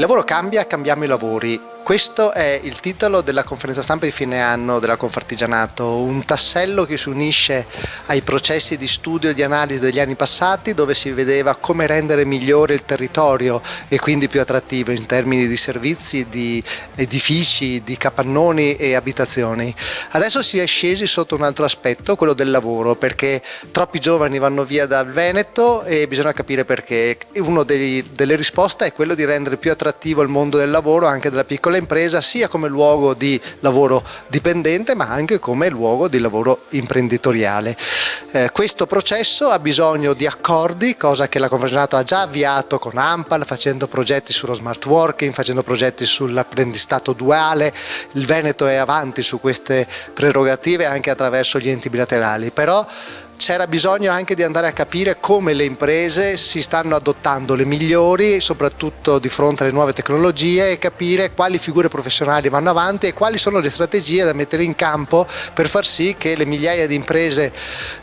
lavoro cambia, cambiamo i lavori. Questo è il titolo della conferenza stampa di fine anno della Confartigianato, un tassello che si unisce ai processi di studio e di analisi degli anni passati, dove si vedeva come rendere migliore il territorio e quindi più attrattivo in termini di servizi, di edifici, di capannoni e abitazioni. Adesso si è scesi sotto un altro aspetto, quello del lavoro, perché troppi giovani vanno via dal Veneto e bisogna capire perché. Una delle risposte è quello di rendere più attrattivo il mondo del lavoro anche della piccola impresa, sia come luogo di lavoro dipendente ma anche come luogo di lavoro imprenditoriale. Questo processo ha bisogno di accordi, cosa che la Confartigianato ha già avviato con ANPAL, facendo progetti sullo smart working, facendo progetti sull'apprendistato duale. Il Veneto è avanti su queste prerogative anche attraverso gli enti bilaterali, però c'era bisogno anche di andare a capire come le imprese si stanno adottando le migliori, soprattutto di fronte alle nuove tecnologie, e capire quali figure professionali vanno avanti e quali sono le strategie da mettere in campo per far sì che le migliaia di imprese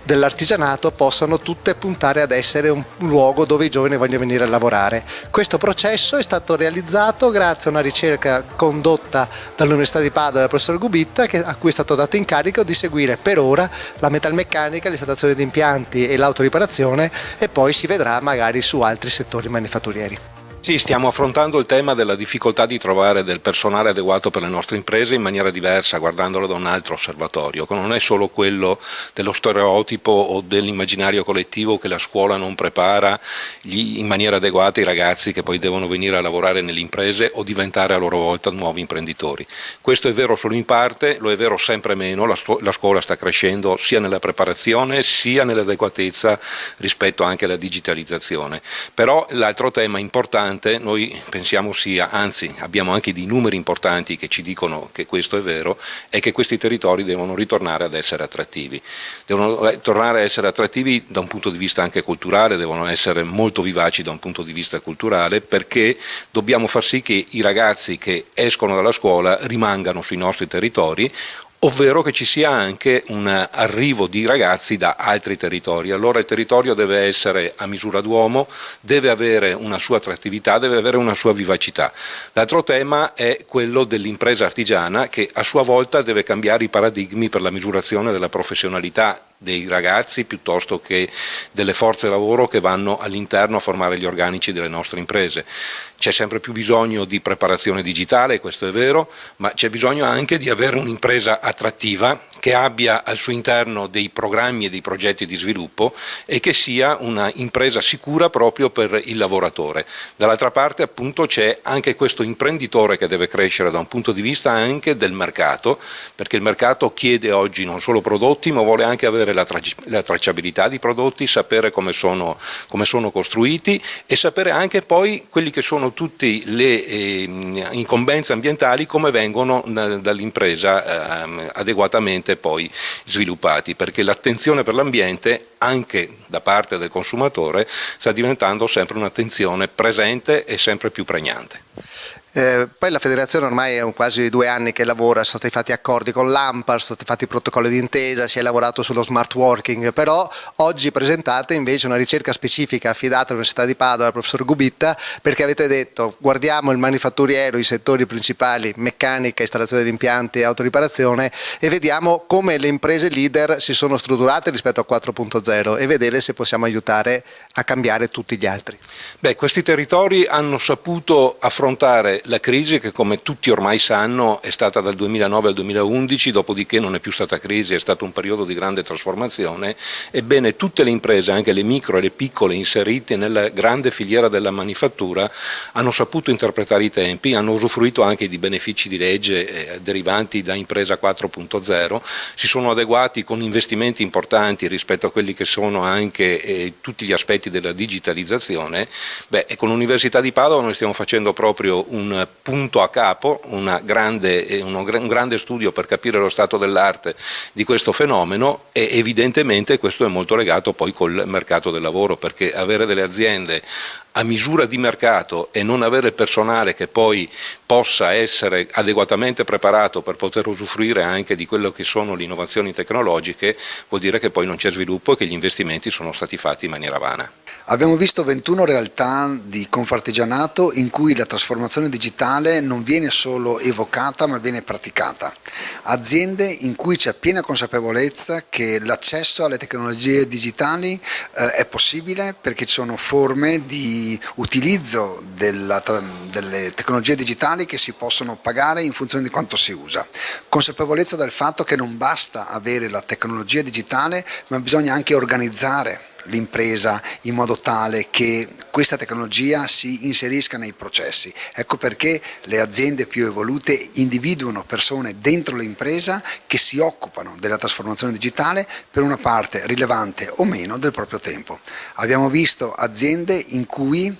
dell'artigianato possano tutte puntare ad essere un luogo dove i giovani vogliono venire a lavorare. Questo processo è stato realizzato grazie a una ricerca condotta dall'Università di Padova dal professor Gubitta, a cui è stato dato incarico di seguire per ora la metalmeccanica, l'installazione di impianti e l'autoriparazione, e poi si vedrà magari su altri settori manifatturieri. Sì, stiamo affrontando il tema della difficoltà di trovare del personale adeguato per le nostre imprese in maniera diversa, guardandolo da un altro osservatorio, che non è solo quello dello stereotipo o dell'immaginario collettivo che la scuola non prepara in maniera adeguata i ragazzi che poi devono venire a lavorare nelle imprese o diventare a loro volta nuovi imprenditori. Questo è vero solo in parte, lo è vero sempre meno, la scuola sta crescendo sia nella preparazione sia nell'adeguatezza rispetto anche alla digitalizzazione. Però l'altro tema importante noi pensiamo sia, anzi abbiamo anche dei numeri importanti che ci dicono che questo è vero, è che questi territori devono ritornare ad essere attrattivi. Devono tornare a essere attrattivi da un punto di vista anche culturale, devono essere molto vivaci da un punto di vista culturale, perché dobbiamo far sì che i ragazzi che escono dalla scuola rimangano sui nostri territori, ovvero che ci sia anche un arrivo di ragazzi da altri territori. Allora il territorio deve essere a misura d'uomo, deve avere una sua attrattività, deve avere una sua vivacità. L'altro tema è quello dell'impresa artigiana, che a sua volta deve cambiare i paradigmi per la misurazione della professionalità dei ragazzi piuttosto che delle forze lavoro che vanno all'interno a formare gli organici delle nostre imprese. C'è sempre più bisogno di preparazione digitale, questo è vero, ma c'è bisogno anche di avere un'impresa attrattiva che abbia al suo interno dei programmi e dei progetti di sviluppo e che sia una impresa sicura proprio per il lavoratore. Dall'altra parte appunto c'è anche questo imprenditore che deve crescere da un punto di vista anche del mercato, perché il mercato chiede oggi non solo prodotti ma vuole anche avere la tracciabilità di prodotti, sapere come sono costruiti e sapere anche poi quelli che sono tutte le incombenze ambientali, come vengono dall'impresa adeguatamente poi sviluppati, perché l'attenzione per l'ambiente anche da parte del consumatore sta diventando sempre un'attenzione presente e sempre più pregnante. Poi la federazione ormai è quasi 2 anni che lavora, sono stati fatti accordi con l'ANPAL, sono stati fatti protocolli d'intesa, si è lavorato sullo smart working, però oggi presentate invece una ricerca specifica affidata all'Università di Padova al professor Gubitta, perché avete detto guardiamo il manifatturiero, i settori principali, meccanica, installazione di impianti e autoriparazione, e vediamo come le imprese leader si sono strutturate rispetto a 4.0 e vedere se possiamo aiutare a cambiare tutti gli altri. Beh, questi territori hanno saputo affrontare la crisi che, come tutti ormai sanno, è stata dal 2009 al 2011, dopodiché non è più stata crisi, è stato un periodo di grande trasformazione. Ebbene, tutte le imprese, anche le micro e le piccole inserite nella grande filiera della manifattura, hanno saputo interpretare i tempi, hanno usufruito anche di benefici di legge derivanti da Impresa 4.0, si sono adeguati con investimenti importanti rispetto a quelli che sono anche tutti gli aspetti della digitalizzazione. Beh, e con l'Università di Padova noi stiamo facendo proprio un punto a capo, un grande studio per capire lo stato dell'arte di questo fenomeno, e evidentemente questo è molto legato poi col mercato del lavoro, perché avere delle aziende a misura di mercato e non avere personale che poi possa essere adeguatamente preparato per poter usufruire anche di quello che sono le innovazioni tecnologiche vuol dire che poi non c'è sviluppo e che gli investimenti sono stati fatti in maniera vana. Abbiamo visto 21 realtà di Confartigianato in cui la trasformazione digitale non viene solo evocata ma viene praticata. Aziende in cui c'è piena consapevolezza che l'accesso alle tecnologie digitali è possibile perché ci sono forme di utilizzo delle tecnologie digitali che si possono pagare in funzione di quanto si usa. Consapevolezza del fatto che non basta avere la tecnologia digitale ma bisogna anche organizzare l'impresa in modo tale che questa tecnologia si inserisca nei processi. Ecco perché le aziende più evolute individuano persone dentro l'impresa che si occupano della trasformazione digitale per una parte rilevante o meno del proprio tempo. Abbiamo visto aziende in cui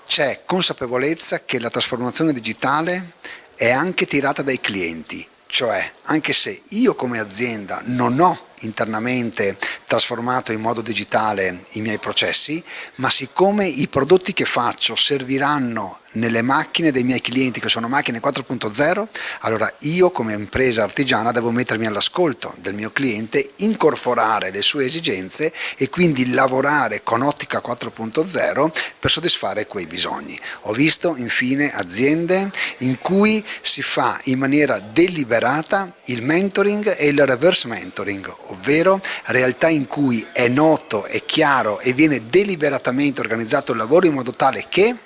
c'è consapevolezza che la trasformazione digitale è anche tirata dai clienti, cioè anche se io come azienda non ho internamente trasformato in modo digitale i miei processi, ma siccome i prodotti che faccio serviranno nelle macchine dei miei clienti che sono macchine 4.0, allora io come impresa artigiana devo mettermi all'ascolto del mio cliente, incorporare le sue esigenze e quindi lavorare con ottica 4.0 per soddisfare quei bisogni. Ho visto infine aziende in cui si fa in maniera deliberata il mentoring e il reverse mentoring, ovvero realtà in cui è noto, è chiaro e viene deliberatamente organizzato il lavoro in modo tale che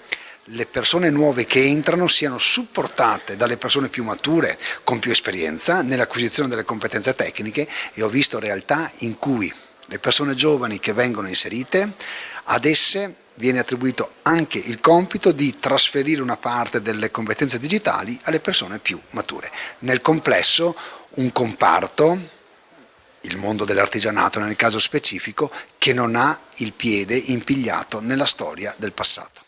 le persone nuove che entrano siano supportate dalle persone più mature con più esperienza nell'acquisizione delle competenze tecniche, e ho visto realtà in cui le persone giovani che vengono inserite, ad esse viene attribuito anche il compito di trasferire una parte delle competenze digitali alle persone più mature. Nel complesso un comparto, il mondo dell'artigianato nel caso specifico, che non ha il piede impigliato nella storia del passato.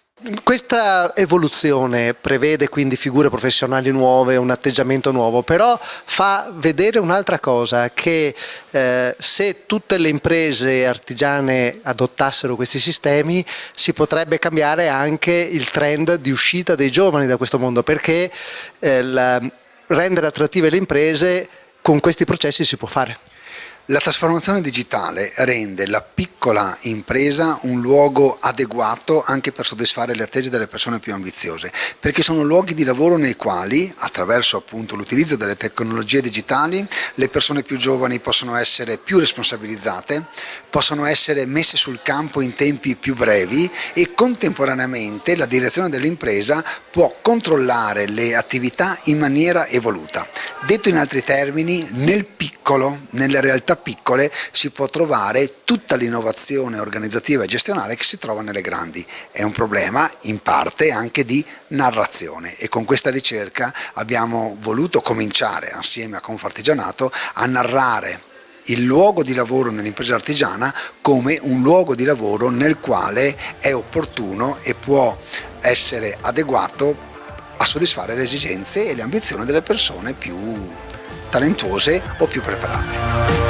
Questa evoluzione prevede quindi figure professionali nuove, un atteggiamento nuovo, però fa vedere un'altra cosa, che se tutte le imprese artigiane adottassero questi sistemi si potrebbe cambiare anche il trend di uscita dei giovani da questo mondo, perché rendere attrattive le imprese con questi processi si può fare. La trasformazione digitale rende la piccola impresa un luogo adeguato anche per soddisfare le attese delle persone più ambiziose, perché sono luoghi di lavoro nei quali, attraverso appunto l'utilizzo delle tecnologie digitali, le persone più giovani possono essere più responsabilizzate, possono essere messe sul campo in tempi più brevi e contemporaneamente la direzione dell'impresa può controllare le attività in maniera evoluta. Detto in altri termini, nel piccolo, nelle realtà piccole si può trovare tutta l'innovazione organizzativa e gestionale che si trova nelle grandi. È un problema in parte anche di narrazione, e con questa ricerca abbiamo voluto cominciare assieme a Confartigianato a narrare il luogo di lavoro nell'impresa artigiana come un luogo di lavoro nel quale è opportuno e può essere adeguato a soddisfare le esigenze e le ambizioni delle persone più talentuose o più preparate.